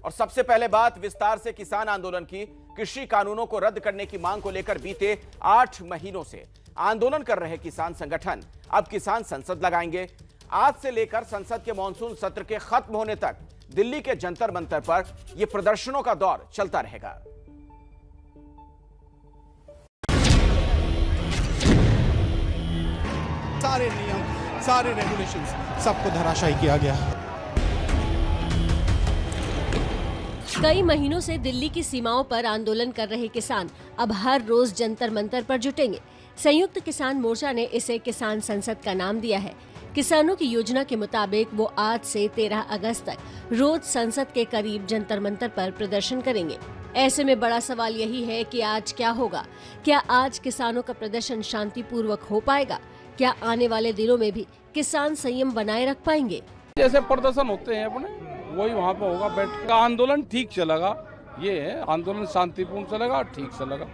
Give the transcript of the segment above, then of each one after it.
और सबसे पहले बात विस्तार से किसान आंदोलन की। कृषि कानूनों को रद्द करने की मांग को लेकर बीते 8 महीनों से आंदोलन कर रहे किसान संगठन अब किसान संसद लगाएंगे। आज से लेकर संसद के मॉनसून सत्र के खत्म होने तक दिल्ली के जंतर मंतर पर यह प्रदर्शनों का दौर चलता रहेगा। सारे नियम, सारे रेगुलेशंस, सबको धराशायी किया गया। कई महीनों से दिल्ली की सीमाओं पर आंदोलन कर रहे किसान अब हर रोज जंतर मंतर पर जुटेंगे। संयुक्त किसान मोर्चा ने इसे किसान संसद का नाम दिया है। किसानों की योजना के मुताबिक वो आज से 13 अगस्त तक रोज संसद के करीब जंतर मंतर पर प्रदर्शन करेंगे। ऐसे में बड़ा सवाल यही है कि आज क्या होगा। क्या आज किसानों का प्रदर्शन शांतिपूर्वक हो पाएगा? क्या आने वाले दिनों में भी किसान संयम बनाए रख पाएंगे? जैसे प्रदर्शन होते हैं अपने, वही वहाँ पे होगा। बैठ का आंदोलन ठीक चलेगा, ये है आंदोलन शांतिपूर्ण चलेगा, ठीक चलेगा।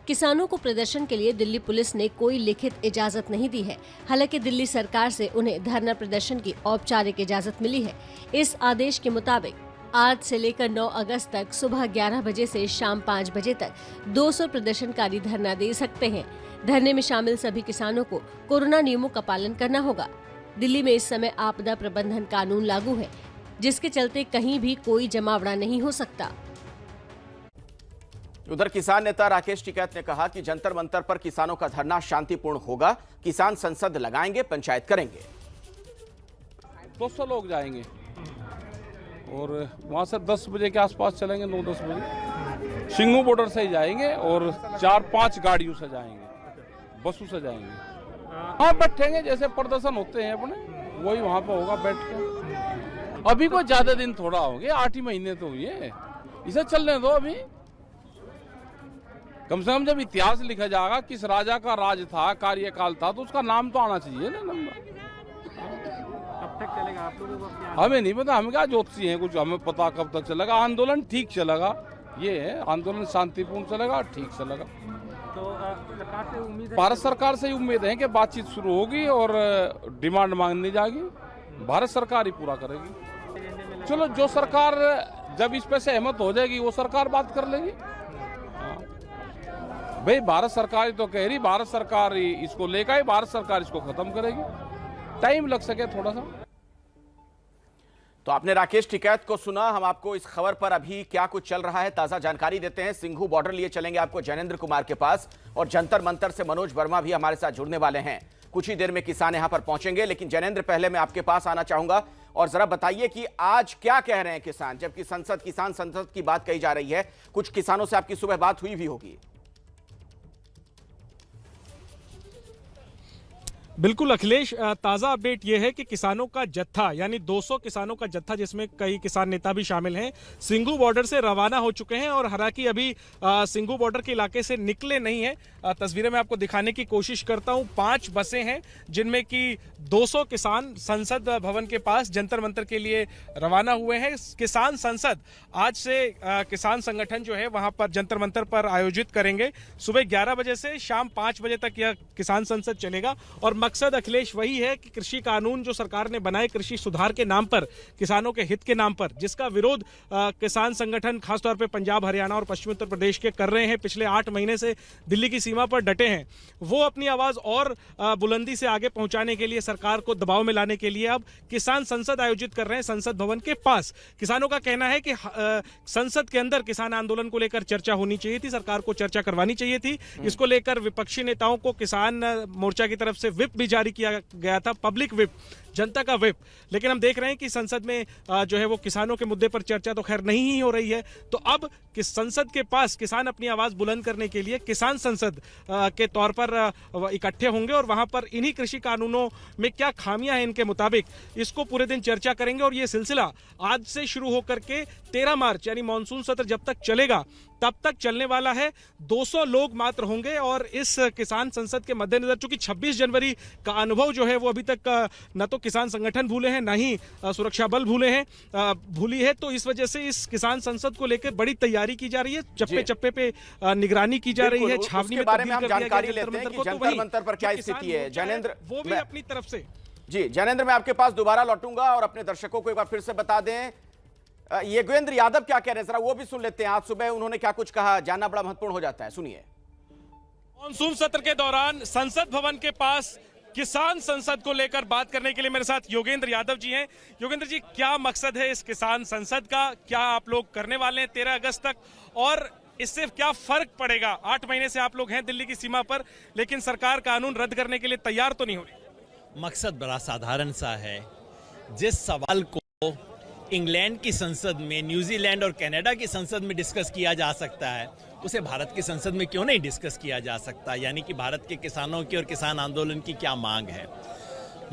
किसानों को प्रदर्शन के लिए दिल्ली पुलिस ने कोई लिखित इजाजत नहीं दी है। हालांकि दिल्ली सरकार से उन्हें धरना प्रदर्शन की औपचारिक इजाजत मिली है। इस आदेश के मुताबिक आज से लेकर 9 अगस्त तक सुबह 11 बजे से शाम 5 बजे तक 200 प्रदर्शनकारी धरना दे सकते हैं। धरने में शामिल सभी किसानों को कोरोना नियमों का पालन करना होगा। दिल्ली में इस समय आपदा प्रबंधन कानून लागू है, जिसके चलते कहीं भी कोई जमावड़ा नहीं हो सकता। उधर किसान नेता राकेश टिकैत ने कहा कि जंतर मंतर पर किसानों का धरना शांतिपूर्ण होगा। किसान संसद लगाएंगे, पंचायत करेंगे। 200 लोग जाएंगे और वहां से 10 बजे के आसपास चलेंगे। 9-10 बजे सिंगू बॉर्डर से ही जाएंगे और 4-5 गाड़ियों से जाएंगे, बसों से जाएंगे। हाँ, बैठेंगे जैसे प्रदर्शन होते हैं अपने, वही वहां पे होगा बैठ के। अभी कोई ज्यादा दिन थोड़ा हो गए, 8 ही महीने तो हुए, इसे चलने दो। अभी कम से कम जब इतिहास लिखा जाएगा किस राजा का राज था, कार्यकाल था, तो उसका नाम तो आना चाहिए ना। कब तक चलेगा आप लोगों को? हमें नहीं पता, हम क्या ज्योतिषी हैं, कुछ हमें पता कब तक चलेगा। आंदोलन ठीक चलेगा, ये है आंदोलन शांतिपूर्ण चलेगा, ठीक चलेगा। तो सरकार से उम्मीद है? भारत सरकार से उम्मीद है कि बातचीत शुरू होगी और डिमांड मांगनी जाएगी। भारत सरकार ही पूरा करेगी। चलो, जो सरकार जब इस पे सहमत हो जाएगी वो सरकार बात कर लेगी। भाई, भारत सरकार ही तो कह रही, भारत सरकार ही इसको लेकर आई, भारत सरकार इसको खत्म करेगी। टाइम लग सके थोड़ा सा। तो आपने राकेश टिकैत को सुना। हम आपको इस खबर पर अभी क्या कुछ चल रहा है ताजा जानकारी देते हैं। सिंघू बॉर्डर लिए चलेंगे आपको जैनेंद्र कुमार के पास, और जंतर मंतर से मनोज वर्मा भी हमारे साथ जुड़ने वाले हैं। कुछ ही देर में किसान यहां पर पहुंचेंगे। लेकिन जैनेंद्र, पहले मैं आपके पास आना चाहूंगा और जरा बताइए कि आज क्या कह रहे हैं किसान, जबकि किसान संसद की बात कही जा रही है। कुछ किसानों से आपकी सुबह बात हुई भी होगी। बिल्कुल अखिलेश, ताज़ा अपडेट ये है कि किसानों का जत्था, यानी 200 किसानों का जत्था, जिसमें कई किसान नेता भी शामिल हैं, सिंघू बॉर्डर से रवाना हो चुके हैं। और हालांकि अभी सिंघू बॉर्डर के इलाके से निकले नहीं हैं। तस्वीरें मैं आपको दिखाने की कोशिश करता हूं। 5 बसें हैं जिनमें कि 200 किसान संसद भवन के पास जंतर मंतर के लिए रवाना हुए हैं। किसान संसद आज से किसान संगठन जो है वहां पर जंतर मंतर पर आयोजित करेंगे। सुबह 11 बजे से शाम 5 बजे तक यह किसान संसद चलेगा। और मकसद अखिलेश वही है कि कृषि कानून जो सरकार ने बनाए कृषि सुधार के नाम पर, किसानों के हित के नाम पर, जिसका विरोध किसान संगठन खासतौर पे पंजाब, हरियाणा और पश्चिमी उत्तर प्रदेश के कर रहे हैं, पिछले 8 महीने से दिल्ली की सीमा पर डटे हैं, वो अपनी आवाज और बुलंदी से आगे पहुंचाने के लिए, सरकार को दबाव में लाने के लिए अब किसान संसद आयोजित कर रहे हैं संसद भवन के पास। किसानों का कहना है कि संसद के अंदर किसान आंदोलन को लेकर चर्चा होनी चाहिए थी, सरकार को चर्चा करवानी चाहिए थी। इसको लेकर विपक्षी नेताओं को किसान मोर्चा की तरफ से विप भी जारी किया गया था, पब्लिक विप, जनता का विप। लेकिन हम देख रहे हैं कि संसद में जो है वो किसानों के मुद्दे पर चर्चा तो खैर नहीं ही हो रही है। तो अब किस संसद के पास किसान अपनी आवाज बुलंद करने के लिए किसान संसद के तौर पर इकट्ठे होंगे और वहां पर इन्हीं कृषि कानूनों में क्या खामियां हैं इनके मुताबिक, इसको पूरे दिन चर्चा करेंगे। और ये सिलसिला आज से शुरू होकर के 13 मार्च यानी मानसून सत्र जब तक चलेगा तब तक चलने वाला है। 200 लोग मात्र होंगे। और इस किसान संसद के मद्देनजर चूंकि 26 जनवरी का अनुभव जो है वो अभी तक न तो किसान संगठन भूले हैं, न ही सुरक्षा बल भूली है, तो इस वजह से इस किसान संसद को लेकर बड़ी तैयारी की जा रही है। चप्पे चप्पे पे निगरानी की जा रही है। छावनी में बारे में हम जानकारी लेते हैं कि जंतर मंतर पर क्या स्थिति है। जैनेंद्र, वो भी अपनी तरफ से। जी जैनेंद्र, मैं आपके पास दोबारा लौटूंगा और अपने दर्शकों को एक बार फिर से बता दें, योगेंद्र यादव क्या कह रहे हैं, जरा वो भी सुन लेते हैं। आज सुबह उन्होंने क्या कुछ कहा, जानना बड़ा महत्वपूर्ण हो जाता है, सुनिए। मॉनसून सत्र के दौरान संसद भवन के पास किसान संसद को लेकर बात करने के लिए मेरे साथ योगेंद्र यादव जी हैं। योगेंद्र जी, क्या मकसद है इस किसान संसद का, क्या आप लोग करने वाले हैं 13 अगस्त तक, और इससे क्या फर्क पड़ेगा? 8 महीने से आप लोग हैं दिल्ली की सीमा पर, लेकिन सरकार कानून रद्द करने के लिए तैयार तो नहीं हो रही। मकसद बड़ा साधारण सा है। जिस सवाल को इंग्लैंड की संसद में, न्यूजीलैंड और कनाडा की संसद में डिस्कस किया जा सकता है, उसे भारत की संसद में क्यों नहीं डिस्कस किया जा सकता? यानी कि भारत के किसानों की और किसान आंदोलन की क्या मांग है।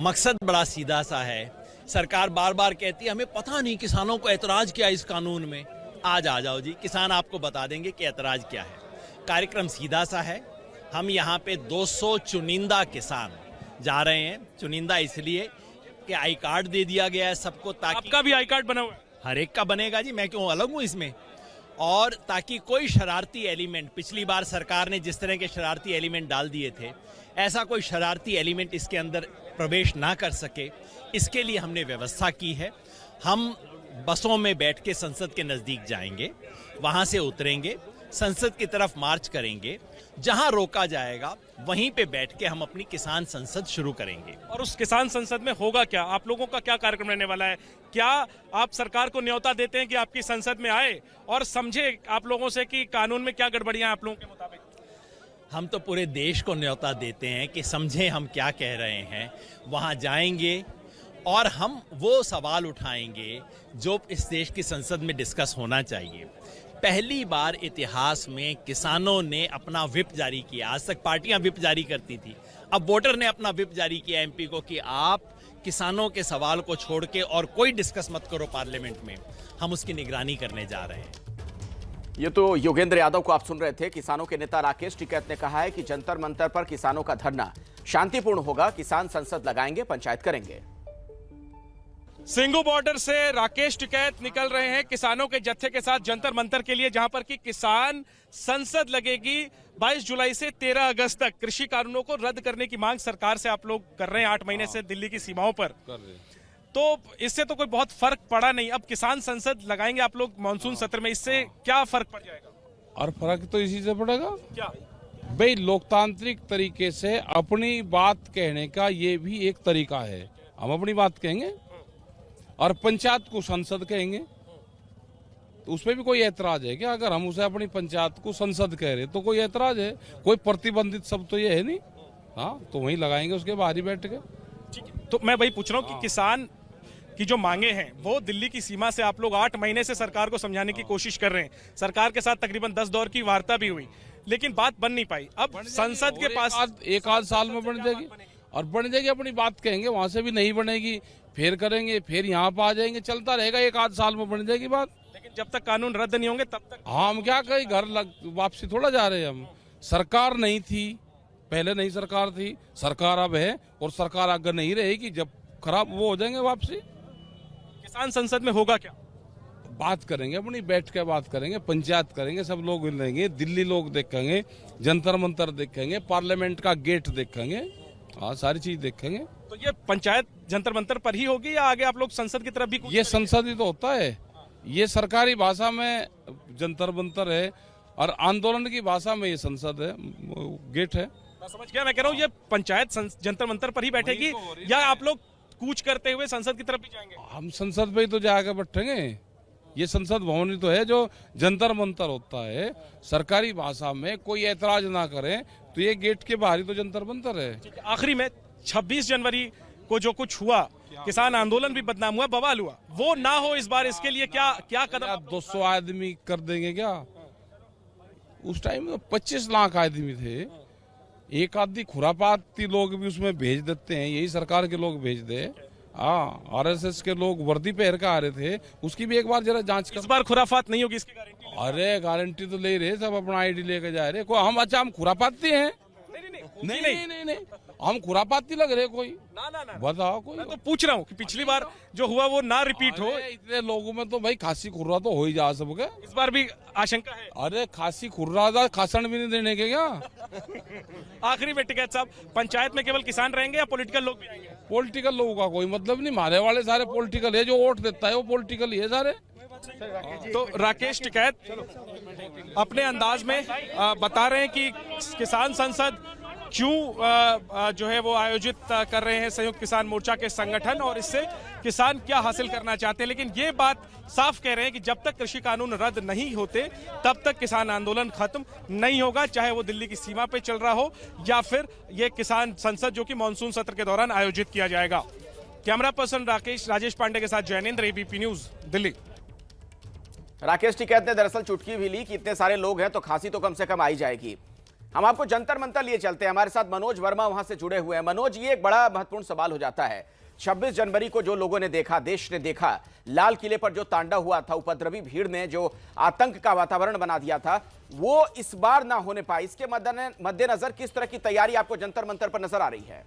मकसद बड़ा सीधा सा है। सरकार बार बार कहती है हमें पता नहीं किसानों को ऐतराज क्या इस कानून में। आज आ जाओ जी, किसान आपको बता देंगे कि ऐतराज क्या है। कार्यक्रम सीधा सा है। हम यहाँ पे 200 चुनिंदा किसान जा रहे हैं। चुनिंदा इसलिए कि आई कार्ड दे दिया गया है सबको, ताकि आपका भी आई कार्ड बना हुआ है? हर एक का बनेगा जी, मैं क्यों अलग हूँ इसमें। और ताकि कोई शरारती एलिमेंट, पिछली बार सरकार ने जिस तरह के शरारती एलिमेंट डाल दिए थे, ऐसा कोई शरारती एलिमेंट इसके अंदर प्रवेश ना कर सके, इसके लिए हमने व्यवस्था की है। हम बसों में बैठ के संसद के नज़दीक जाएंगे, वहाँ से उतरेंगे, संसद की तरफ मार्च करेंगे, जहां रोका जाएगा वहीं पे बैठ के हम अपनी किसान संसद शुरू करेंगे। और उस किसान संसद में होगा क्या? आप लोगों का क्या कार्यक्रम रहने वाला है? क्या आप सरकार को न्योता देते हैं कि आपकी संसद में आए और समझे आप लोगों से कि कानून में क्या गड़बड़ियां आप लोगों के मुताबिक? हम तो पूरे देश को न्योता देते हैं कि समझें हम क्या कह रहे हैं। वहां जाएंगे और हम वो सवाल उठाएंगे जो इस देश की संसद में डिस्कस होना चाहिए। पहली बार इतिहास में किसानों ने अपना व्हिप जारी किया। आज तक पार्टियां व्हिप जारी करती थी, अब वोटर ने अपना व्हिप जारी किया एमपी को कि आप किसानों के सवाल को छोड़ के और कोई डिस्कस मत करो पार्लियामेंट में। हम उसकी निगरानी करने जा रहे हैं। ये तो योगेंद्र यादव को आप सुन रहे थे। किसानों के नेता राकेश टिकैत ने कहा है कि जंतर मंतर पर किसानों का धरना शांतिपूर्ण होगा, किसान संसद लगाएंगे, पंचायत करेंगे। सिंघू बॉर्डर से राकेश टिकैत निकल रहे हैं किसानों के जत्थे के साथ जंतर मंतर के लिए, जहां पर कि किसान संसद लगेगी 22 जुलाई से 13 अगस्त तक। कृषि कानूनों को रद्द करने की मांग सरकार से आप लोग कर रहे हैं 8 महीने से दिल्ली की सीमाओं पर। तो इससे तो कोई बहुत फर्क पड़ा नहीं। अब किसान संसद लगाएंगे आप लोग मानसून सत्र में, इससे क्या फर्क पड़ जाएगा? और फर्क तो इसी से पड़ेगा। क्या भाई, लोकतांत्रिक तरीके से अपनी बात कहने का ये भी एक तरीका है। हम अपनी बात कहेंगे और पंचायत को संसद कहेंगे, तो उसमें भी कोई ऐतराज है क्या? अगर हम उसे अपनी पंचायत को संसद कह रहे तो कोई ऐतराज है? कोई प्रतिबंधित शब्द तो ये है नहीं। हाँ, तो वहीं लगाएंगे उसके बाहर ही बैठ के। ठीक है, तो मैं वही पूछ रहा हूँ कि किसान की जो मांगे हैं वो दिल्ली की सीमा से आप लोग 8 महीने से सरकार को समझाने की कोशिश कर रहे हैं। सरकार के साथ तकरीबन 10 दौर की वार्ता भी हुई, लेकिन बात बन नहीं पाई। अब संसद के पास एक आध साल में बन जाएगी, और बन जाएगी। अपनी बात कहेंगे, वहां से भी नहीं बनेगी, फिर करेंगे, फिर यहाँ पे आ जाएंगे, चलता रहेगा। एक आध साल में बन जाएगी बात। लेकिन जब तक कानून रद्द नहीं होंगे तब तक हम क्या कहीं घर वापसी थोड़ा जा रहे हैं। हम सरकार नहीं थी पहले, नहीं सरकार थी, सरकार अब है, और सरकार आगे नहीं रहेगी। जब खराब वो हो जाएंगे वापसी। किसान संसद में होगा क्या? बात करेंगे, अपनी बैठ के बात करेंगे, पंचायत करेंगे, सब लोग मिलेंगे, दिल्ली लोग देखेंगे, जंतर मंतर देखेंगे, पार्लियामेंट का गेट देखेंगे, हाँ सारी चीज देखेंगे। तो ये पंचायत जंतर मंतर पर ही होगी या आगे आप लोग संसद की तरफ भी? ये संसद ही तो होता है। ये सरकारी भाषा में जंतर मंतर है और आंदोलन की भाषा में ये संसद है, गेट है। मैं समझ गया। मैं कह रहा हूँ ये पंचायत जंतर मंतर पर ही बैठेगी या आप लोग कूच करते हुए संसद की तरफ भी जाएंगे? हम संसद पे ही तो जाकर बैठेंगे। ये संसद भवन ही तो है जो जंतर मंतर होता है। सरकारी भाषा में कोई ऐतराज ना करे तो ये गेट के बाहर ही तो जंतर मंतर है। आखिरी में 26 जनवरी को जो कुछ हुआ, किसान आंदोलन भी बदनाम हुआ, बवाल हुआ, वो ना हो इस बार, इसके लिए क्या कदम? 200 आदमी कर देंगे क्या? उस टाइम में 25 लाख आदमी थे। एक आदमी खुरापाती लोग भी उसमें भेज देते हैं, यही सरकार के लोग भेज दे। हाँ, आरएसएस के लोग वर्दी पहन के आ रहे थे, उसकी भी एक बार जरा जांच कर। इस बार खुराफात नहीं होगी, इसकी गारंटी? अरे गारंटी तो ले रहे, सब अपना आईडी लेके जा रहे। कोई हम अच्छा हम खुरापाती हैं? नहीं, हम खुरापाती लग रहे कोई? ना बताओ कोई। मैं तो पूछ रहा हूँ कि पिछली बार जो हुआ वो ना रिपीट हो। इतने लोगों में तो भाई खांसी खुर्रा तो हो ही जा सबके। इस बार भी आशंका है? अरे खांसी खुर्रा था, खासन भी नहीं देने के क्या? आखिरी में टिकैत साहब, पंचायत में केवल किसान रहेंगे या पॉलिटिकल लोग भी आएंगे? पॉलिटिकल लोगों का कोई मतलब नहीं, मारे वाले सारे पॉलिटिकल है। जो वोट देता है वो पॉलिटिकल ही है सारे। तो राकेश टिकैत अपने अंदाज में बता रहे हैं कि किसान संसद क्यों जो है वो आयोजित कर रहे हैं संयुक्त किसान मोर्चा के संगठन, और इससे किसान क्या हासिल करना चाहते हैं। लेकिन ये बात साफ कह रहे हैं कि जब तक कृषि कानून रद्द नहीं होते तब तक किसान आंदोलन खत्म नहीं होगा, चाहे वो दिल्ली की सीमा पे चल रहा हो या फिर ये किसान संसद जो कि मानसून सत्र के दौरान आयोजित किया जाएगा। कैमरा पर्सन राजेश पांडे के साथ जैनेंद्र, एबीपी न्यूज, दिल्ली। राकेश टिकैत ने दरअसल चुटकी भी ली कि इतने सारे लोग हैं तो खांसी तो कम से कम आई जाएगी। हम आपको जंतर मंतर लिए चलते हैं, हमारे साथ मनोज वर्मा वहां से जुड़े हुए हैं। मनोज, ये एक बड़ा महत्वपूर्ण सवाल हो जाता है। 26 जनवरी को जो लोगों ने देखा, देश ने देखा, लाल किले पर जो तांडव हुआ था, उपद्रवी भीड़ ने जो आतंक का वातावरण बना दिया था, वो इस बार ना होने पाई। इसके मद्देनजर किस तरह की तैयारी आपको जंतर मंतर पर नजर आ रही है?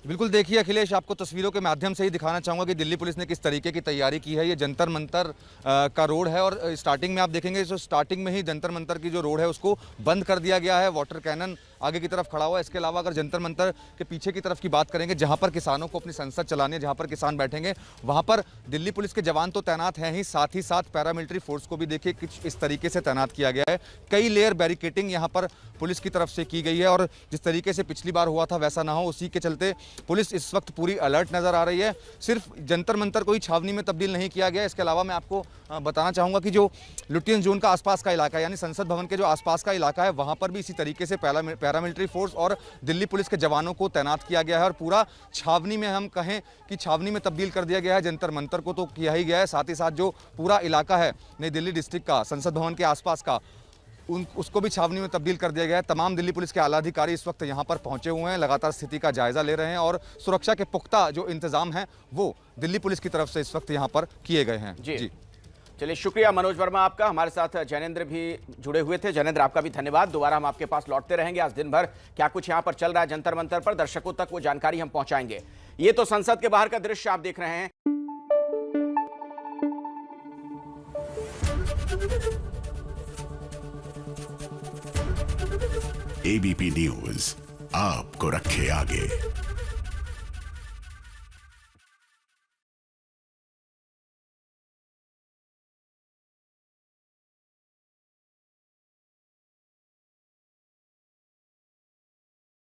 बिल्कुल, देखिए अखिलेश, आपको तस्वीरों के माध्यम से ही दिखाना चाहूँगा कि दिल्ली पुलिस ने किस तरीके की तैयारी की है। ये जंतर मंतर का रोड है और स्टार्टिंग में आप देखेंगे जो स्टार्टिंग में ही जंतर मंतर की जो रोड है उसको बंद कर दिया गया है। वाटर कैनन आगे की तरफ खड़ा हुआ है। इसके अलावा अगर जंतर मंतर के पीछे की तरफ की बात करेंगे, जहाँ पर किसानों को अपनी संसद चलानी है, जहाँ पर किसान बैठेंगे, वहाँ पर दिल्ली पुलिस के जवान तो तैनात हैं ही, साथ ही साथ पैरामिलिट्री फोर्स को भी देखिए कुछ इस तरीके से तैनात किया गया है। कई लेयर बैरिकेटिंग यहाँ पर पुलिस की तरफ से की गई है और जिस तरीके से पिछली बार हुआ था वैसा ना हो, उसी के चलते पुलिस इस वक्त पूरी अलर्ट नजर आ रही है। सिर्फ जंतर मंतर को ही छावनी में तब्दील नहीं किया गया। इसके अलावा मैं आपको बताना चाहूँगा कि जो लुटियन जोन का आसपास का इलाका है, यानी संसद भवन के जो आसपास का इलाका है, वहाँ पर भी इसी तरीके से पैरामिलिट्री फोर्स और दिल्ली पुलिस के जवानों को तैनात किया गया है और पूरा छावनी में, हम कहें कि छावनी में तब्दील कर दिया गया है। जंतर मंतर को तो किया ही गया है, साथ ही साथ जो पूरा इलाका है नई दिल्ली डिस्ट्रिक्ट का, संसद भवन के आसपास का, उसको भी छावनी में तब्दील कर दिया गया है। तमाम दिल्ली पुलिस के आला अधिकारी इस वक्त यहाँ पर पहुंचे हुए हैं, लगातार स्थिति का जायजा ले रहे हैं और सुरक्षा के पुख्ता जो इंतजाम हैं वो दिल्ली पुलिस की तरफ से इस वक्त यहाँ पर किए गए हैं। जी चलिए, शुक्रिया मनोज वर्मा आपका। हमारे साथ जैनेंद्र भी जुड़े हुए थे। जैनेंद्र, आपका भी धन्यवाद। दोबारा हम आपके पास लौटते रहेंगे। आज दिन भर क्या कुछ यहाँ पर चल रहा है जंतर मंतर पर, दर्शकों तक वो जानकारी हम पहुंचाएंगे। ये तो संसद के बाहर का दृश्य आप देख रहे हैं। एबीपी न्यूज आपको रखे आगे।